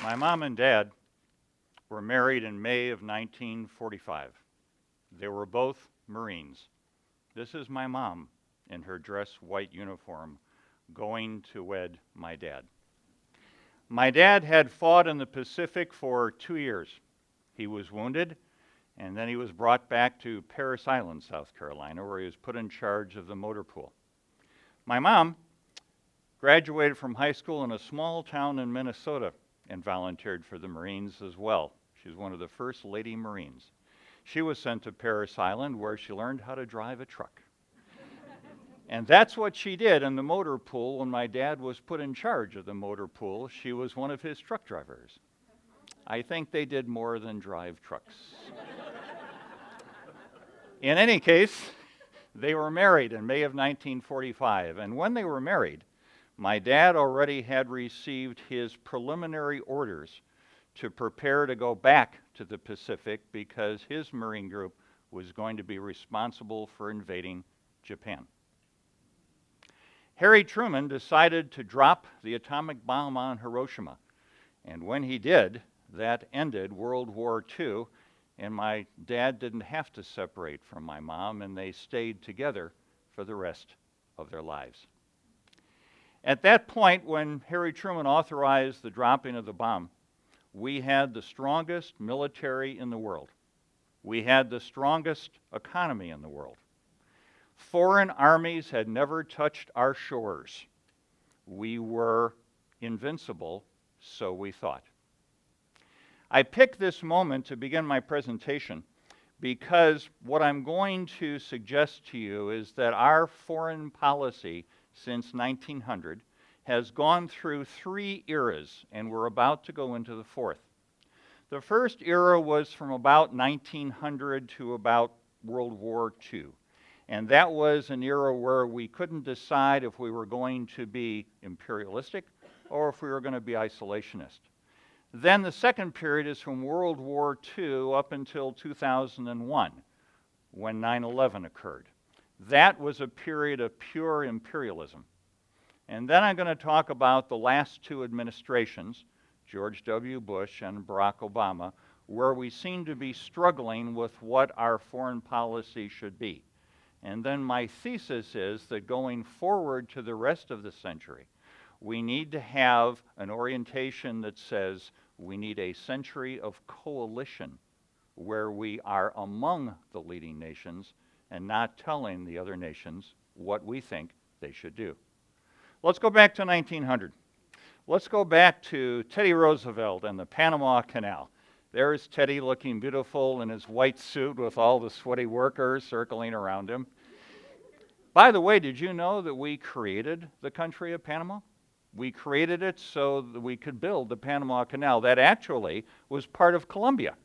My mom and dad were married in May of 1945. They were both Marines. This is my mom in her dress white uniform going to wed my dad. My dad had fought in the Pacific for 2 years. He was wounded, and then he was brought back to Parris Island, South Carolina, where he was put in charge of the motor pool. My mom graduated from high school in a small town in Minnesota and volunteered for the Marines as well. She was one of the first lady Marines. She was sent to Parris Island, where she learned how to drive a truck. And that's what she did in the motor pool when my dad was put in charge of the motor pool. She was one of his truck drivers. I think they did more than drive trucks. In any case, they were married in May of 1945, and when they were married, my dad already had received his preliminary orders to prepare to go back to the Pacific because his Marine group was going to be responsible for invading Japan. Harry Truman decided to drop the atomic bomb on Hiroshima, and when he did, that ended World War II, and my dad didn't have to separate from my mom, and they stayed together for the rest of their lives. At that point, when Harry Truman authorized the dropping of the bomb, we had the strongest military in the world. We had the strongest economy in the world. Foreign armies had never touched our shores. We were invincible, so we thought. I picked this moment to begin my presentation because what I'm going to suggest to you is that our foreign policy since 1900 has gone through 3 eras, and we're about to go into the 4th. The first era was from about 1900 to about World War II, and that was an era where we couldn't decide if we were going to be imperialistic or if we were going to be isolationist. Then the second period is from World War II up until 2001, when 9/11 occurred. That was a period of pure imperialism. And then I'm going to talk about the last 2 administrations, George W. Bush and Barack Obama, where we seem to be struggling with what our foreign policy should be. And then my thesis is that going forward to the rest of the century, we need to have an orientation that says we need a century of coalition where we are among the leading nations and not telling the other nations what we think they should do. Let's go back to 1900. Let's go back to Teddy Roosevelt and the Panama Canal. There's Teddy looking beautiful in his white suit with all the sweaty workers circling around him. By the way, did you know that we created the country of Panama? We created it so that we could build the Panama Canal. That actually was part of Colombia.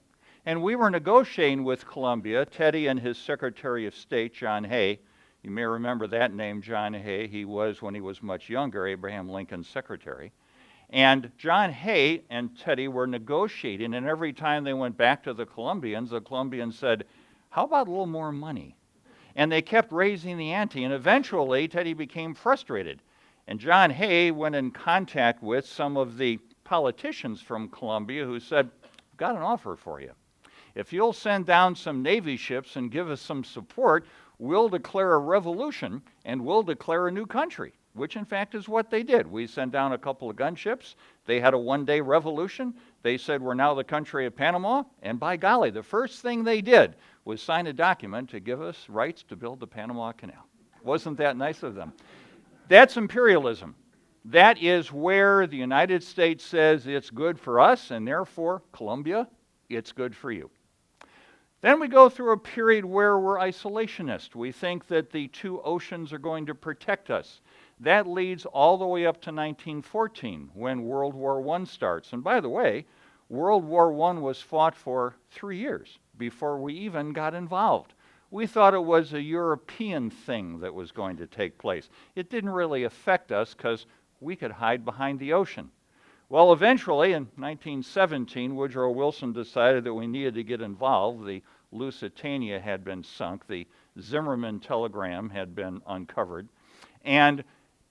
And we were negotiating with Colombia, Teddy and his Secretary of State, John Hay. You may remember that name, John Hay. He was, when he was much younger, Abraham Lincoln's secretary. And John Hay and Teddy were negotiating, and every time they went back to the Colombians said, how about a little more money? And they kept raising the ante, and eventually Teddy became frustrated. And John Hay went in contact with some of the politicians from Colombia who said, I've got an offer for you. If you'll send down some Navy ships and give us some support, we'll declare a revolution and we'll declare a new country, which in fact is what they did. We sent down a couple of gunships. They had a one-day revolution. They said, we're now the country of Panama. And by golly, the first thing they did was sign a document to give us rights to build the Panama Canal. Wasn't that nice of them? That's imperialism. That is where the United States says it's good for us, and therefore, Colombia, it's good for you. Then we go through a period where we're isolationist. We think that the 2 oceans are going to protect us. That leads all the way up to 1914, when World War I starts. And by the way, World War I was fought for 3 years before we even got involved. We thought it was a European thing that was going to take place. It didn't really affect us because we could hide behind the ocean. Well, eventually, in 1917, Woodrow Wilson decided that we needed to get involved. The Lusitania had been sunk. The Zimmerman telegram had been uncovered. And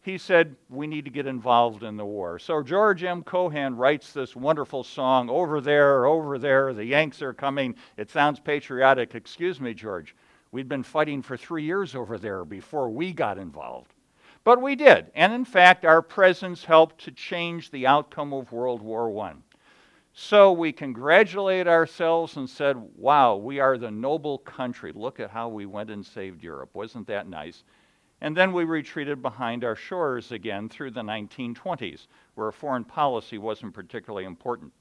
he said, we need to get involved in the war. So George M. Cohan writes this wonderful song, over there, the Yanks are coming. It sounds patriotic. Excuse me, George. We'd been fighting for 3 years over there before we got involved. But we did. And in fact, our presence helped to change the outcome of World War I. So we congratulated ourselves and said, wow, we are the noble country. Look at how we went and saved Europe. Wasn't that nice? And then we retreated behind our shores again through the 1920s, where foreign policy wasn't particularly important.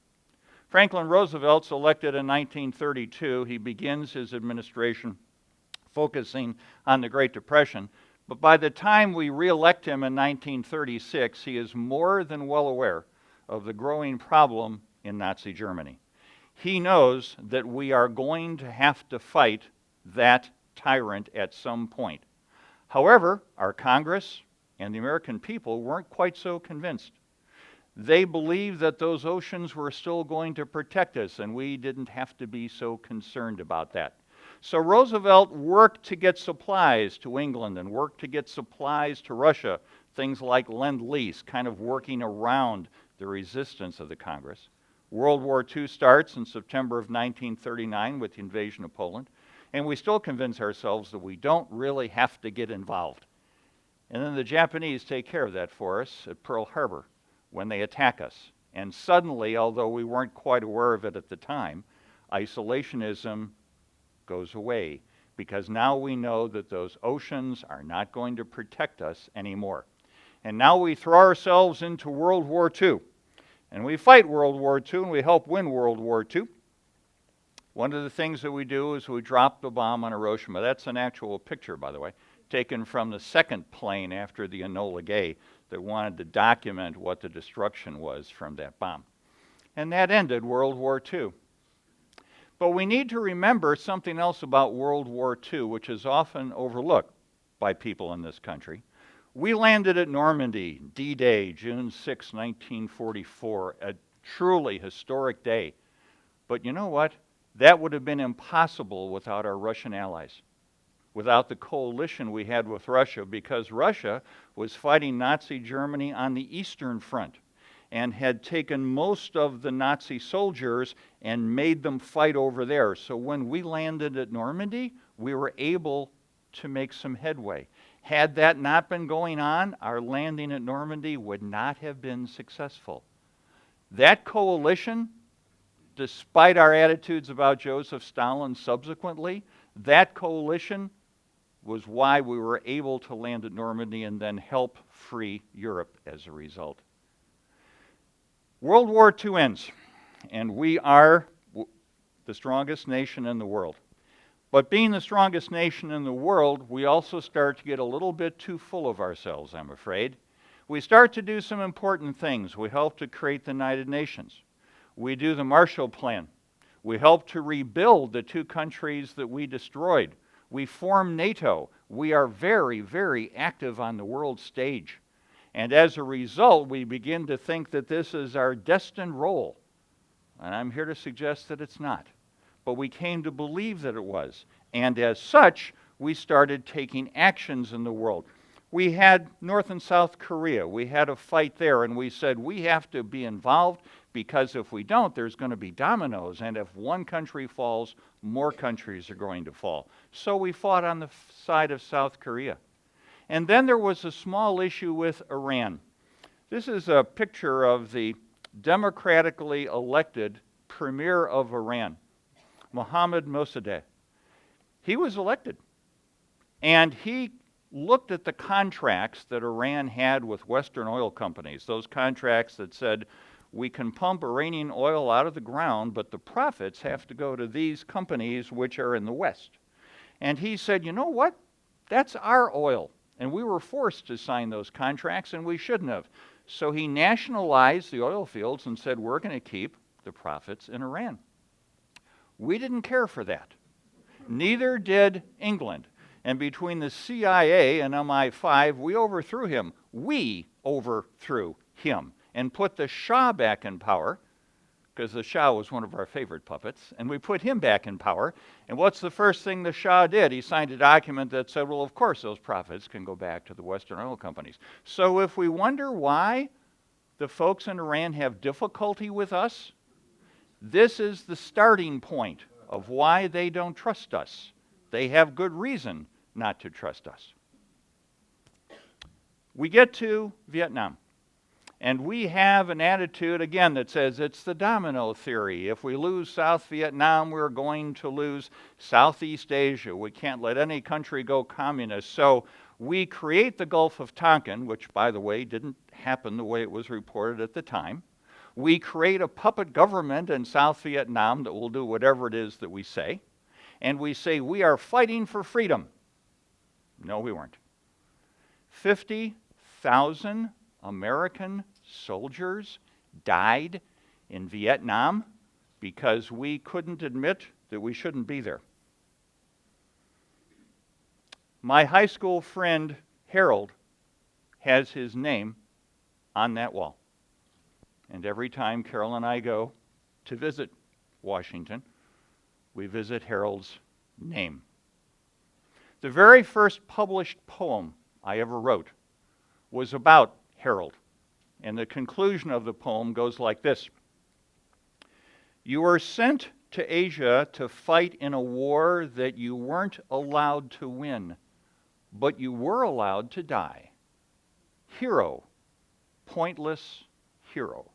Franklin Roosevelt's elected in 1932. He begins his administration focusing on the Great Depression. But by the time we re-elect him in 1936, he is more than well aware of the growing problem in Nazi Germany. He knows that we are going to have to fight that tyrant at some point. However, our Congress and the American people weren't quite so convinced. They believed that those oceans were still going to protect us, and we didn't have to be so concerned about that. So Roosevelt worked to get supplies to England and worked to get supplies to Russia, things like Lend-Lease, kind of working around the resistance of the Congress. World War II starts in September of 1939 with the invasion of Poland, and we still convince ourselves that we don't really have to get involved. And then the Japanese take care of that for us at Pearl Harbor when they attack us. And suddenly, although we weren't quite aware of it at the time, isolationism goes away, because now we know that those oceans are not going to protect us anymore. And now we throw ourselves into World War II. And we fight World War II, and we help win World War II. One of the things that we do is we drop the bomb on Hiroshima. That's an actual picture, by the way, taken from the second plane after the Enola Gay that wanted to document what the destruction was from that bomb. And that ended World War II. But we need to remember something else about World War II, which is often overlooked by people in this country. We landed at Normandy, D-Day, June 6, 1944, a truly historic day. But you know what? That would have been impossible without our Russian allies, without the coalition we had with Russia, because Russia was fighting Nazi Germany on the Eastern Front and had taken most of the Nazi soldiers and made them fight over there. So when we landed at Normandy, we were able to make some headway. Had that not been going on, our landing at Normandy would not have been successful. That coalition, despite our attitudes about Joseph Stalin subsequently, that coalition was why we were able to land at Normandy and then help free Europe as a result. World War II ends, and we are the strongest nation in the world. But being the strongest nation in the world, we also start to get a little bit too full of ourselves, I'm afraid. We start to do some important things. We help to create the United Nations. We do the Marshall Plan. We help to rebuild the two countries that we destroyed. We form NATO. We are very, very active on the world stage. And as a result, we begin to think that this is our destined role. And I'm here to suggest that it's not. But we came to believe that it was. And as such, we started taking actions in the world. We had North and South Korea. We had a fight there, and we said we have to be involved, because if we don't, there's going to be dominoes, and if one country falls, more countries are going to fall. So we fought on the side of South Korea. And then there was a small issue with Iran. This is a picture of the democratically elected premier of Iran, Mohammad Mossadegh. He was elected, and he looked at the contracts that Iran had with Western oil companies, those contracts that said, we can pump Iranian oil out of the ground, but the profits have to go to these companies which are in the West. And he said, you know what? That's our oil. And we were forced to sign those contracts, and we shouldn't have. So he nationalized the oil fields and said, we're going to keep the profits in Iran. We didn't care for that. Neither did England. And between the CIA and MI5, we overthrew him. We overthrew him and put the Shah back in power, because the Shah was one of our favorite puppets, and we put him back in power. And what's the first thing the Shah did? He signed a document that said, well, of course those profits can go back to the Western oil companies. So if we wonder why the folks in Iran have difficulty with us, this is the starting point of why they don't trust us. They have good reason not to trust us. We get to Vietnam. And we have an attitude, again, that says it's the domino theory. If we lose South Vietnam, we're going to lose Southeast Asia. We can't let any country go communist. So we create the Gulf of Tonkin, which, by the way, didn't happen the way it was reported at the time. We create a puppet government in South Vietnam that will do whatever it is that we say. And we say, we are fighting for freedom. No, we weren't. 50,000 American soldiers died in Vietnam because we couldn't admit that we shouldn't be there. My high school friend Harold has his name on that wall. And every time Carol and I go to visit Washington, we visit Harold's name. The very first published poem I ever wrote was about Harold. And the conclusion of the poem goes like this. You were sent to Asia to fight in a war that you weren't allowed to win, but you were allowed to die. Hero, pointless hero.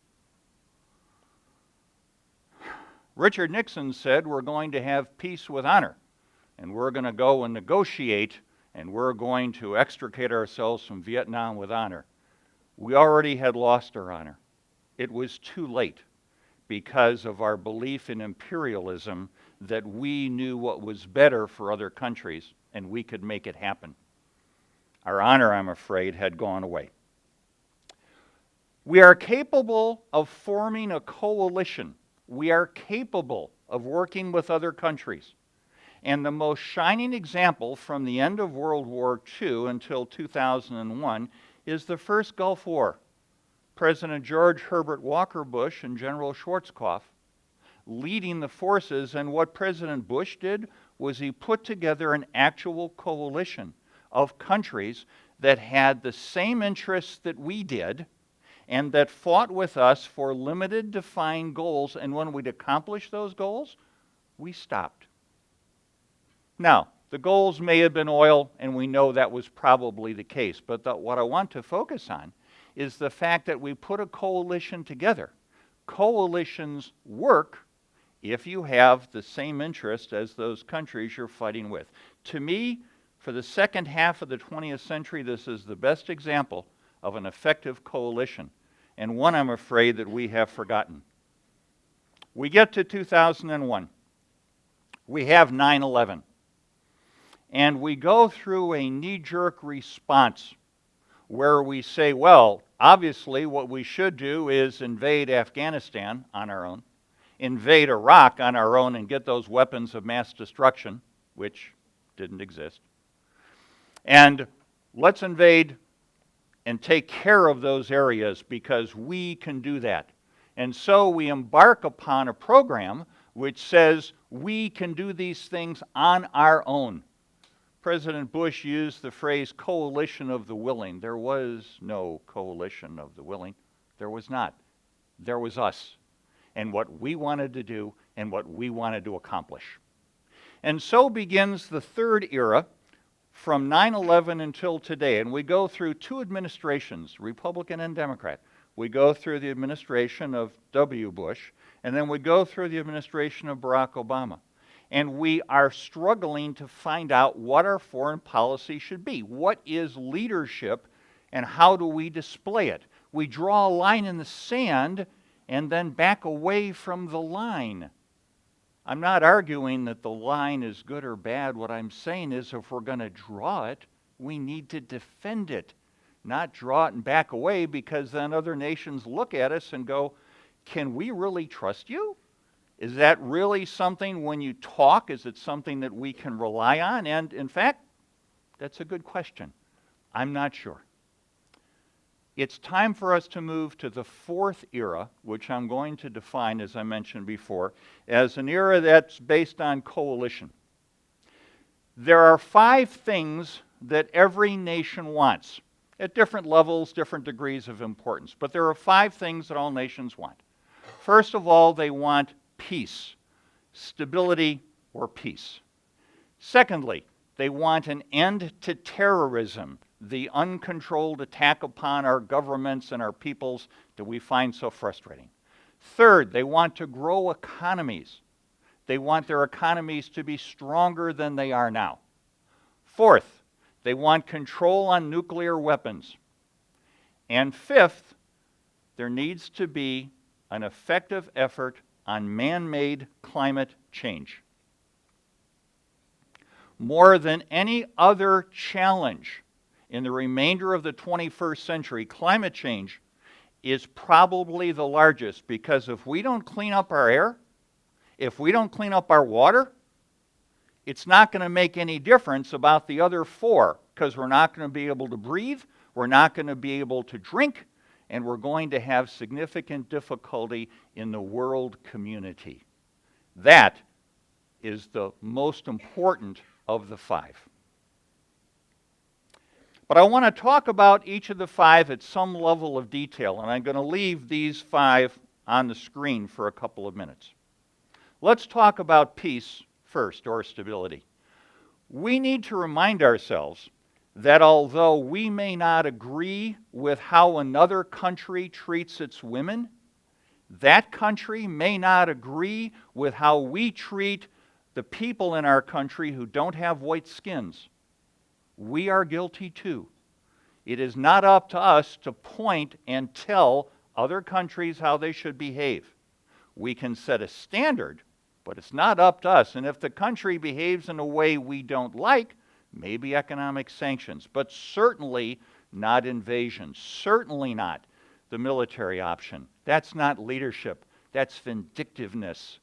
Richard Nixon said we're going to have peace with honor, and we're going to go and negotiate, and we're going to extricate ourselves from Vietnam with honor. We already had lost our honor. It was too late because of our belief in imperialism that we knew what was better for other countries and we could make it happen. Our honor, I'm afraid, had gone away. We are capable of forming a coalition. We are capable of working with other countries. And the most shining example from the end of World War II until 2001 is the first Gulf War. President George Herbert Walker Bush and General Schwarzkopf leading the forces, and what President Bush did was he put together an actual coalition of countries that had the same interests that we did and that fought with us for limited, defined goals, and when we'd accomplished those goals, we stopped. Now, the goals may have been oil, and we know that was probably the case. But what I want to focus on is the fact that we put a coalition together. Coalitions work if you have the same interest as those countries you're fighting with. To me, for the second half of the 20th century, this is the best example of an effective coalition, and one I'm afraid that we have forgotten. We get to 2001. We have 9/11. And we go through a knee-jerk response where we say, well, obviously what we should do is invade Afghanistan on our own, invade Iraq on our own and get those weapons of mass destruction, which didn't exist. And let's invade and take care of those areas because we can do that. And so we embark upon a program which says we can do these things on our own. President Bush used the phrase coalition of the willing. There was no coalition of the willing. There was not. There was us and what we wanted to do and what we wanted to accomplish. And so begins the third era from 9/11 until today. And we go through two administrations, Republican and Democrat. We go through the administration of W. Bush, and then we go through the administration of Barack Obama. And we are struggling to find out what our foreign policy should be. What is leadership, and how do we display it? We draw a line in the sand and then back away from the line. I'm not arguing that the line is good or bad. What I'm saying is if we're going to draw it, we need to defend it, not draw it and back away, because then other nations look at us and go, can we really trust you? Is that really something, when you talk, is it something that we can rely on? And in fact, that's a good question. I'm not sure. It's time for us to move to the fourth era, which I'm going to define, as I mentioned before, as an era that's based on coalition. There are 5 things that every nation wants, at different levels, different degrees of importance. But there are 5 things that all nations want. First of all, they want peace, stability, or peace. Secondly, they want an end to terrorism, the uncontrolled attack upon our governments and our peoples that we find so frustrating. Third, they want to grow economies. They want their economies to be stronger than they are now. Fourth, they want control on nuclear weapons. And fifth, there needs to be an effective effort on man-made climate change. More than any other challenge in the remainder of the 21st century, climate change is probably the largest, because if we don't clean up our air, if we don't clean up our water, it's not going to make any difference about the other 4, because we're not going to be able to breathe, we're not going to be able to drink, and we're going to have significant difficulty in the world community. That is the most important of the 5. But I want to talk about each of the 5 at some level of detail, and I'm going to leave these 5 on the screen for a couple of minutes. Let's talk about peace first, or stability. We need to remind ourselves that although we may not agree with how another country treats its women, that country may not agree with how we treat the people in our country who don't have white skins. We are guilty too. It is not up to us to point and tell other countries how they should behave. We can set a standard, but it's not up to us. And if the country behaves in a way we don't like, maybe economic sanctions, but certainly not invasion, certainly not the military option. That's not leadership, that's vindictiveness.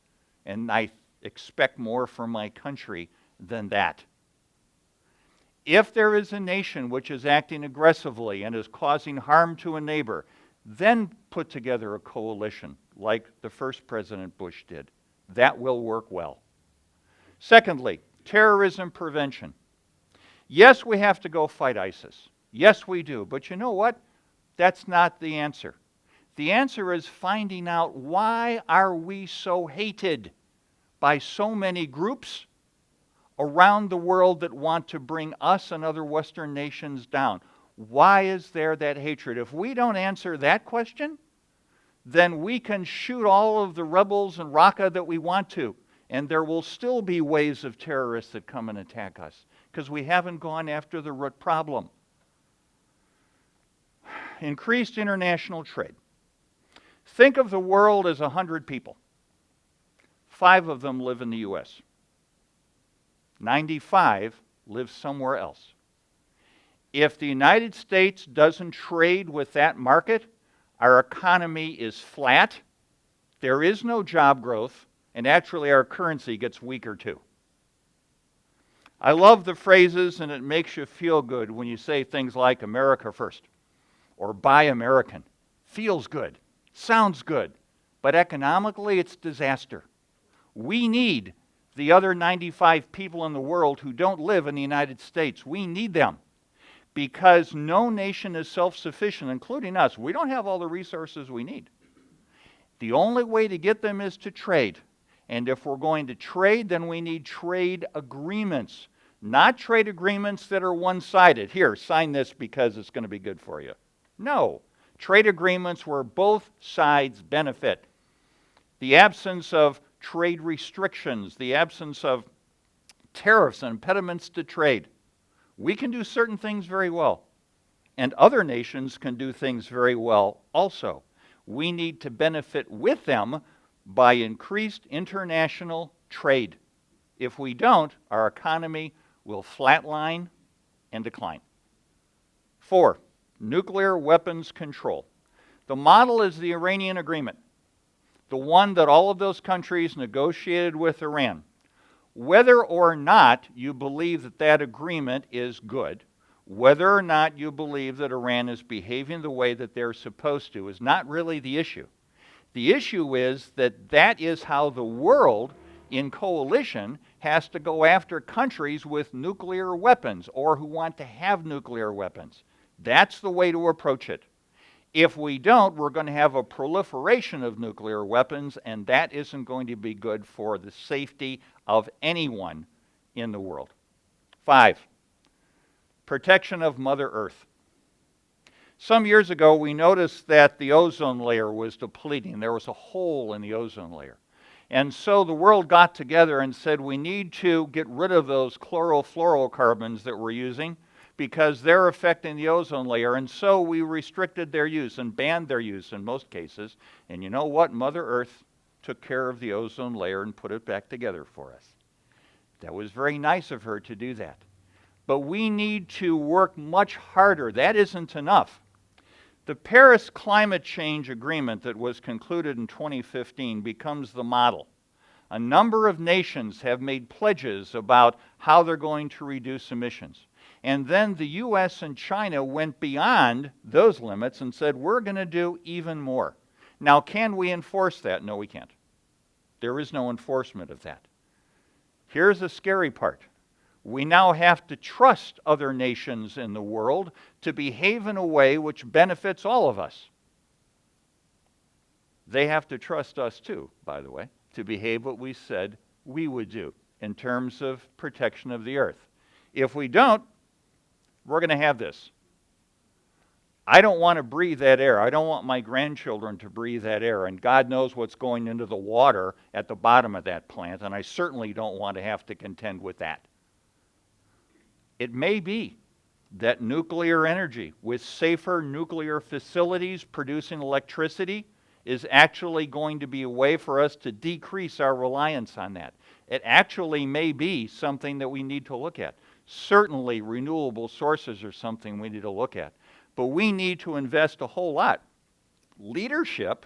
And I expect more from my country than that. If there is a nation which is acting aggressively and is causing harm to a neighbor, then put together a coalition like the first President Bush did. That will work well. Secondly, terrorism prevention. Yes, we have to go fight ISIS. Yes, we do. But you know what? That's not the answer. The answer is finding out, why are we so hated by so many groups around the world that want to bring us and other Western nations down? Why is there that hatred? If we don't answer that question, then we can shoot all of the rebels and Raqqa that we want to, and there will still be waves of terrorists that come and attack us, because we haven't gone after the root problem. Increased international trade. Think of the world as 100 people. 5 of them live in the U.S. 95 live somewhere else. If the United States doesn't trade with that market, our economy is flat, there is no job growth, and actually our currency gets weaker too. I love the phrases, and it makes you feel good when you say things like America first or buy American. Feels good, sounds good, but economically it's disaster. We need the other 95 people in the world who don't live in the United States. We need them, because no nation is self-sufficient, including us. We don't have all the resources we need. The only way to get them is to trade. And if we're going to trade, then we need trade agreements, not trade agreements that are one-sided. Here, sign this because it's going to be good for you. No, trade agreements where both sides benefit. The absence of trade restrictions, the absence of tariffs and impediments to trade. We can do certain things very well, and other nations can do things very well also. We need to benefit with them by increased international trade. If we don't, our economy will flatline and decline. 4, nuclear weapons control. The model is the Iranian agreement, the one that all of those countries negotiated with Iran. Whether or not you believe that that agreement is good, Whether or not you believe that Iran is behaving the way that they're supposed to is not really the issue. The issue is that that is how the world in coalition has to go after countries with nuclear weapons or who want to have nuclear weapons. That's the way to approach it. If we don't, we're going to have a proliferation of nuclear weapons, and that isn't going to be good for the safety of anyone in the world. 5, protection of Mother Earth. Some years ago, we noticed that the ozone layer was depleting. There was a hole in the ozone layer. And so the world got together and said, we need to get rid of those chlorofluorocarbons that we're using because they're affecting the ozone layer. And so we restricted their use and banned their use in most cases. And you know what? Mother Earth took care of the ozone layer and put it back together for us. That was very nice of her to do that. But we need to work much harder. That isn't enough. The Paris Climate Change Agreement that was concluded in 2015 becomes the model. A number of nations have made pledges about how they're going to reduce emissions. And then the US and China went beyond those limits and said, we're going to do even more. Now, can we enforce that? No, we can't. There is no enforcement of that. Here's the scary part. We now have to trust other nations in the world to behave in a way which benefits all of us. They have to trust us too, by the way, to behave what we said we would do in terms of protection of the earth. If we don't, we're going to have this. I don't want to breathe that air. I don't want my grandchildren to breathe that air. And God knows what's going into the water at the bottom of that plant, and I certainly don't want to have to contend with that. It may be that nuclear energy with safer nuclear facilities producing electricity is actually going to be a way for us to decrease our reliance on that. It actually may be something that we need to look at. Certainly renewable sources are something we need to look at. But we need to invest a whole lot. Leadership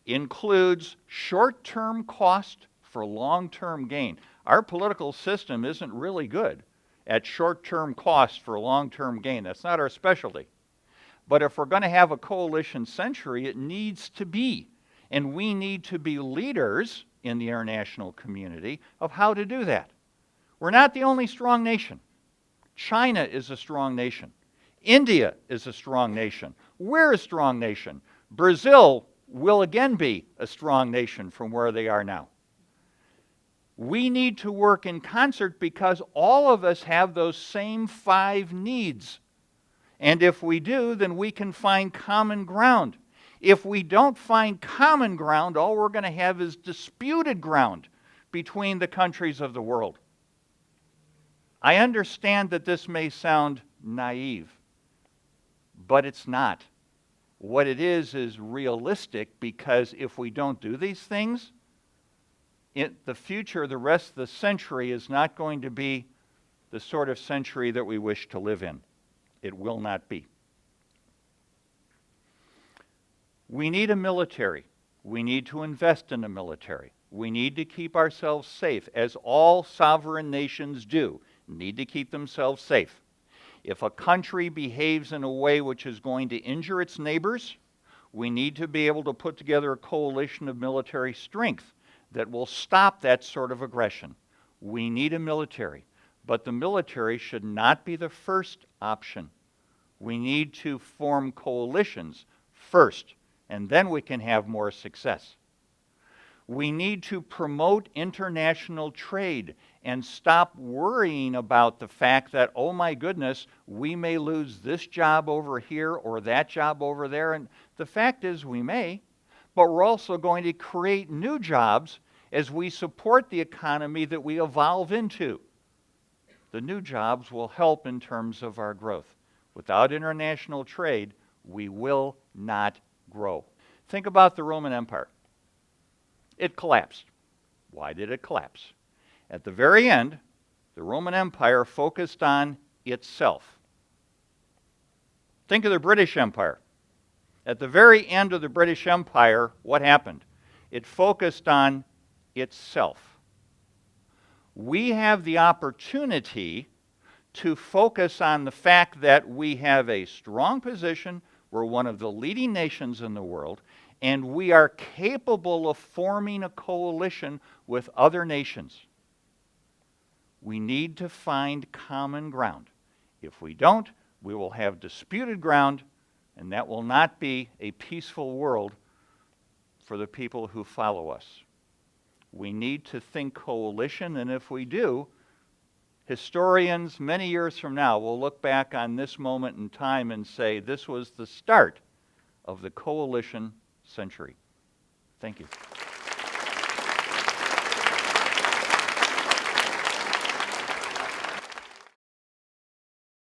includes short-term cost for long-term gain. Our political system isn't really good at short-term cost for long-term gain. That's not our specialty. But if we're going to have a coalition century, it needs to be. And we need to be leaders in the international community of how to do that. We're not the only strong nation. China is a strong nation. India is a strong nation. We're a strong nation. Brazil will again be a strong nation from where they are now. We need to work in concert because all of us have those same 5 needs. And if we do, then we can find common ground. If we don't find common ground, all we're going to have is disputed ground between the countries of the world. I understand that this may sound naive, but it's not. What it is realistic, because if we don't do these things, the future, the rest of the century, is not going to be the sort of century that we wish to live in. It will not be. We need a military. We need to invest in a military. We need to keep ourselves safe, as all sovereign nations do, need to keep themselves safe. If a country behaves in a way which is going to injure its neighbors, we need to be able to put together a coalition of military strength that will stop that sort of aggression. We need a military, but the military should not be the first option. We need to form coalitions first, and then we can have more success. We need to promote international trade and stop worrying about the fact that, oh my goodness, we may lose this job over here or that job over there. And the fact is we may, but we're also going to create new jobs as we support the economy that we evolve into. The new jobs will help in terms of our growth. Without international trade, we will not grow. Think about the Roman Empire. It collapsed. Why did it collapse? At the very end, the Roman Empire focused on itself. Think of the British Empire. At the very end of the British Empire, what happened? It focused on itself. We have the opportunity to focus on the fact that we have a strong position, we're one of the leading nations in the world, and we are capable of forming a coalition with other nations. We need to find common ground. If we don't, we will have disputed ground, and that will not be a peaceful world for the people who follow us. We need to think coalition, and if we do, historians many years from now will look back on this moment in time and say this was the start of the coalition century. Thank you.